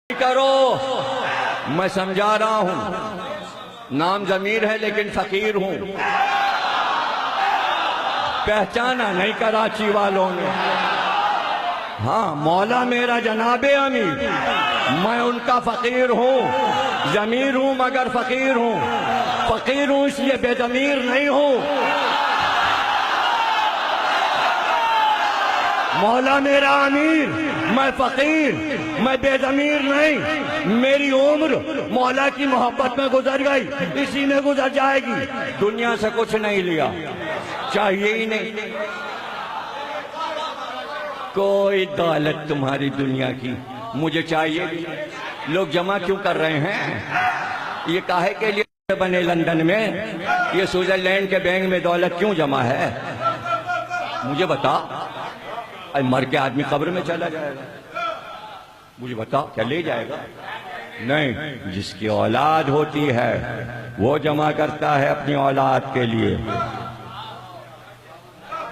करो, मैं समझा रहा हूं। नाम जमीर है लेकिन फकीर हूं। पहचाना नहीं कराची वालों ने। हाँ, मौला मेरा जनाबे अमीर, मैं उनका फकीर हूं। जमीर हूं मगर फकीर हूं। फकीर हूं इसलिए बेजमीर नहीं हूं। मौला मेरा अमीर, मैं फकीर, मैं बेजमीर नहीं। मेरी उम्र मौला की मोहब्बत में गुजर गई, इसी में गुजर जाएगी। दुनिया से कुछ नहीं लिया, चाहिए ही नहीं। कोई दौलत तुम्हारी दुनिया की मुझे चाहिए। लोग जमा क्यों कर रहे हैं? ये काहे के लिए बने लंदन में? ये स्विट्जरलैंड के बैंक में दौलत क्यों जमा है? मुझे बता। मर के आदमी कब्र में चला जाएगा, मुझे बताओ क्या ले जाएगा? नहीं, जिसकी औलाद होती है वो जमा करता है अपनी औलाद के लिए।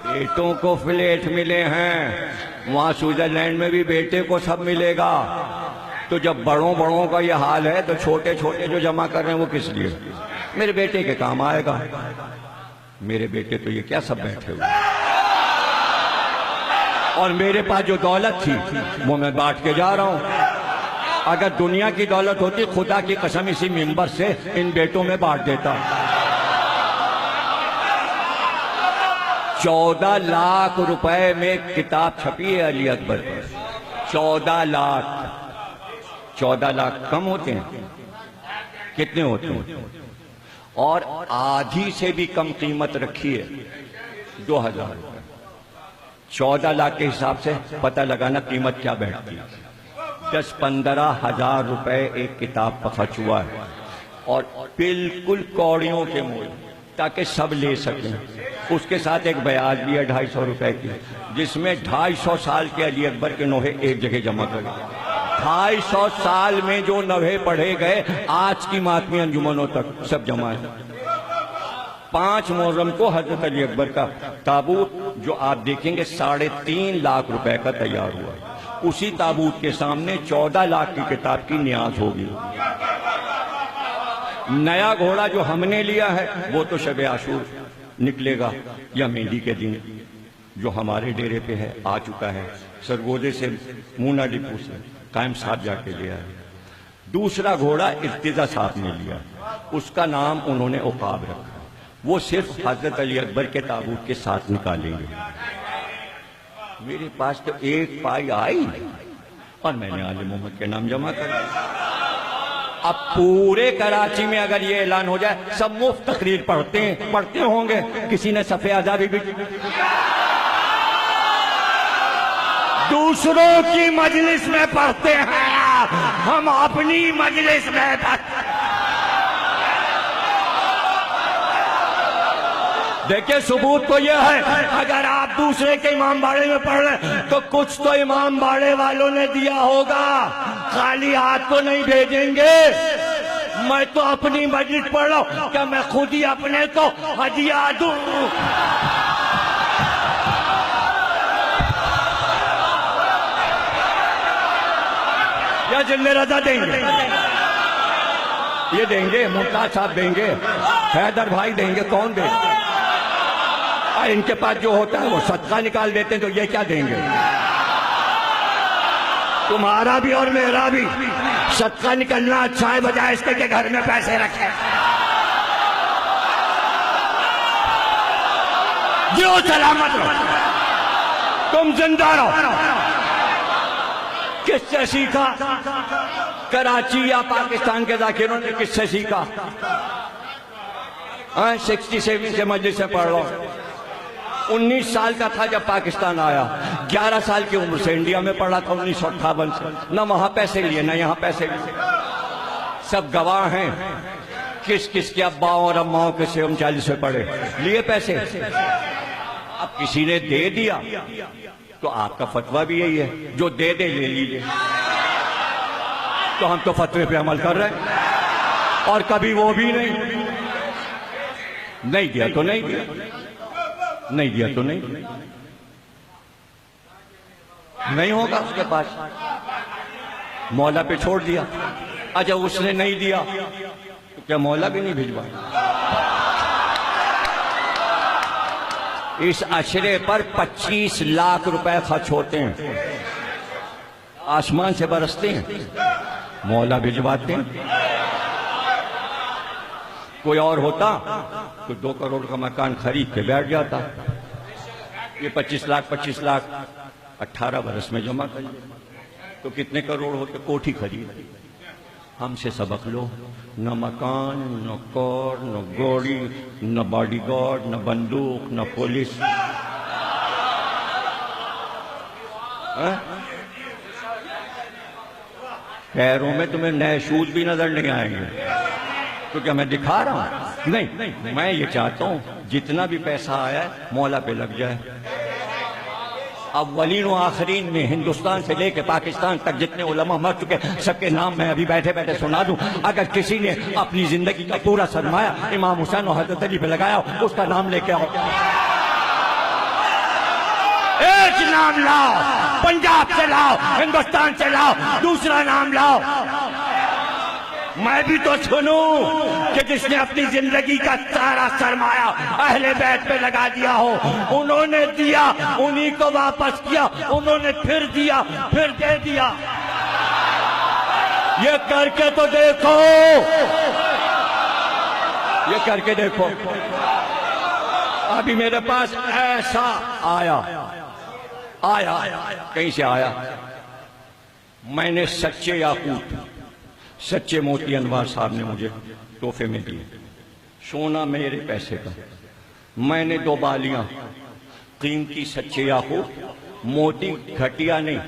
बेटों को फ्लैट मिले हैं, वहां स्विट्जरलैंड में भी बेटे को सब मिलेगा। तो जब बड़ों बड़ों का ये हाल है तो छोटे छोटे जो जमा कर रहे हैं वो किस लिए? मेरे बेटे के काम आएगा। मेरे बेटे तो ये क्या सब बैठे हुए, और मेरे पास जो दौलत थी वो मैं बांट के जा रहा हूं। अगर दुनिया की दौलत होती, खुदा की कसम इसी मिंबर से इन बेटों में बांट देता। 14 लाख रुपए में किताब छपी है अली अकबर पर। 14 लाख। 14 लाख कम होते हैं? कितने होते हैं? और आधी से भी कम कीमत रखी है, 2000 रुपए। 14 लाख के हिसाब से पता लगाना कीमत क्या बैठती है। 10-15 हजार रुपए एक किताब पर खर्च हुआ है, और बिल्कुल कौड़ियों के मोल, ताकि सब ले सकें। उसके साथ एक ब्याज भी है 250 रुपए की, जिसमें 250 साल के अली अकबर के नोहे एक जगह जमा कर गए। 250 साल में जो नोहे पढ़े गए आज की मातमी अंजुमनों तक सब जमा है। 5 मुहर्रम को हजरत अली अकबर का ताबूत जो आप देखेंगे 3.5 लाख रुपए का तैयार हुआ। उसी ताबूत के सामने 14 लाख की किताब की न्याज होगी। नया घोड़ा जो हमने लिया है वो तो शब आशूर निकलेगा या मेहंदी के दिन, जो हमारे डेरे पे है, आ चुका है। सरगोजे से मूना डिपू से कायम साहब जाके लिया है। दूसरा घोड़ा इर्तिजा साहब ने लिया, उसका नाम उन्होंने उकाब रखा। वो सिर्फ हजरत अली अकबर के ताबूत के साथ निकालेंगे। मेरे पास तो एक पाई आई और मैंने आले मोहम्मद के नाम जमा कर दिया। अब पूरे कराची में अगर ये ऐलान हो जाए, सब मुफ्त तकरीर पढ़ते होंगे। किसी ने सफ़े आज़ादी भी, दूसरों की मजलिस में पढ़ते हैं, हम अपनी मजलिस में पढ़ते। देखिए, सबूत तो यह है, अगर आप दूसरे के इमाम बाड़े में पढ़ रहे तो कुछ तो इमाम बाड़े वालों ने दिया होगा। खाली हाथ तो नहीं भेजेंगे। मैं तो अपनी मस्जिद पढ़ रहा हूं, क्या मैं खुद ही अपने को हदिया दूं? या जिले रजा देंगे? ये देंगे, मुमताज साहब देंगे, हैदर भाई देंगे, कौन देंगे? इनके पास जो होता है वो सदका निकाल देते हैं, तो ये क्या देंगे? तुम्हारा भी और मेरा भी सदका निकलना अच्छा है, बजाय इसके के घर में पैसे रखे। जो सलामत रहो, तुम जिंदा रहो। किससे सीखा? कराची या पाकिस्तान के जाकिरों ने किससे सीखा? 67 से मजलिस से पढ़ लो। 19 साल का था जब पाकिस्तान आया, 11 साल की उम्र से इंडिया में पढ़ा था 1958 से। न वहां पैसे लिए न यहां पैसे लिए। सब गवाह हैं किस किस के अब्बाओं और अम्माओं के से हम 40 में पढ़े, लिए पैसे। अब किसी ने दे दिया तो आपका फतवा भी यही है, जो दे दे ले लीजिए। तो हम तो फतवे पे अमल कर रहे हैं, और कभी वो भी नहीं दिया तो नहीं दिया, नहीं दिया तो नहीं होगा उसके पास। मौला पे छोड़ दिया। अच्छा उसने नहीं दिया तो क्या मौला भी नहीं भिजवा? इस अशरे पर 25 लाख रुपए खर्च होते हैं, आसमान से बरसते हैं, मौला भिजवाते हैं। कोई और होता तो 2 करोड़ का मकान खरीद के बैठ जाता। ये 25 लाख 18 बरस में जमा कर तो कितने करोड़ होते? कोठी खरीद। हमसे सबक लो, न मकान, न कार, न गाड़ी, न बॉडीगार्ड, न बंदूक, न पुलिस। पैरों में तुम्हें नए शूज भी नजर नहीं आएंगे। तो क्या मैं दिखा रहा हूं? नहीं, मैं ये चाहता हूं जितना भी पैसा आया है मौला पे लग जाए। अव्वलीन व आखिरीन में हिंदुस्तान से लेकर पाकिस्तान तक जितने उलमा मर चुके सबके नाम मैं अभी बैठे बैठे सुना दूं। अगर किसी ने अपनी जिंदगी का पूरा सरमाया इमाम हुसैन और हजरत अली पे लगाया उसका नाम लेके आओ। एक नाम लाओ, पंजाब से लाओ, हिंदुस्तान से लाओ, दूसरा नाम लाओ। मैं भी तो सुनूं कि जिसने अपनी जिंदगी का सारा सरमाया अहले बैत पे लगा दिया हो, उन्होंने दिया, उन्हीं को वापस किया, उन्होंने फिर दिया, फिर दे दिया। ये करके तो देखो, ये करके देखो। अभी मेरे पास ऐसा आया कहीं से आया, मैंने सच्चे याकूत, सच्चे मोती अनवार साहब ने मुझे तोहफे में दिए। सोना मेरे पैसे का। मैंने 2 बालियां कीमती सच्चे याकूत, मोती घटिया नहीं,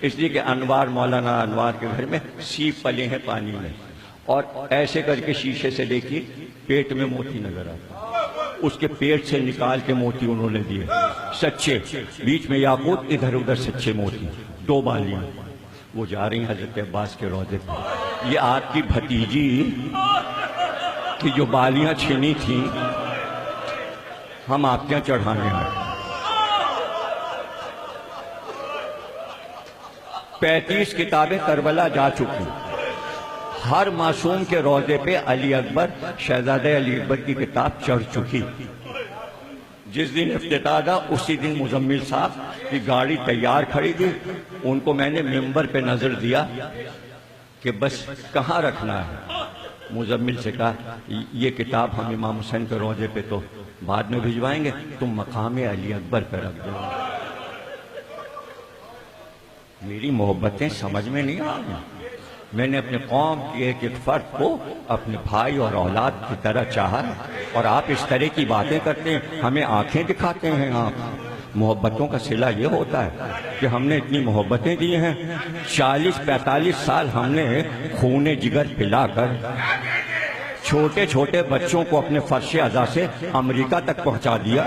इसलिए कि अनवार, मौलाना अनवार के घर में सीप पले हैं पानी में, और ऐसे करके शीशे से देखिए पेट में मोती नजर आता, उसके पेट से निकाल के मोती उन्होंने दिए सच्चे, बीच में याकूत, इधर उधर सच्चे मोती। 2 बालियां वो जा रही हैं हजरत अब्बास के रोजे पर। ये आपकी भतीजी की जो बालियां छीनी थी हम आपके यहाँ चढ़ाने आए। 35 किताबें करबला जा चुकी। हर मासूम के रोजे पे अली अकबर, शहजादे अली अकबर की किताब चढ़ चुकी। जिस दिन इफ्तिताह था उसी दिन मुजम्मिल साहब की गाड़ी तैयार खड़ी थी, उनको मैंने मिंबर पे नजर दिया कि बस कहाँ रखना है। मुजम्मिल से कहा ये किताब हम इमाम हुसैन के रोजे पे तो बाद में भिजवाएंगे, तुम मकाम अली अकबर पे रख दो। मेरी मोहब्बतें समझ में नहीं आ रही। मैंने अपने कौम की एक एक फर्द को अपने भाई और औलाद की तरह चाहा, और आप इस तरह की बातें करते हैं, हमें आंखें दिखाते हैं। आप मोहब्बतों का सिला ये होता है कि हमने इतनी मोहब्बतें दी हैं, 40-45 साल हमने खूने जिगर पिलाकर छोटे छोटे बच्चों को अपने फर्श अज़ा से अमेरिका तक पहुंचा दिया।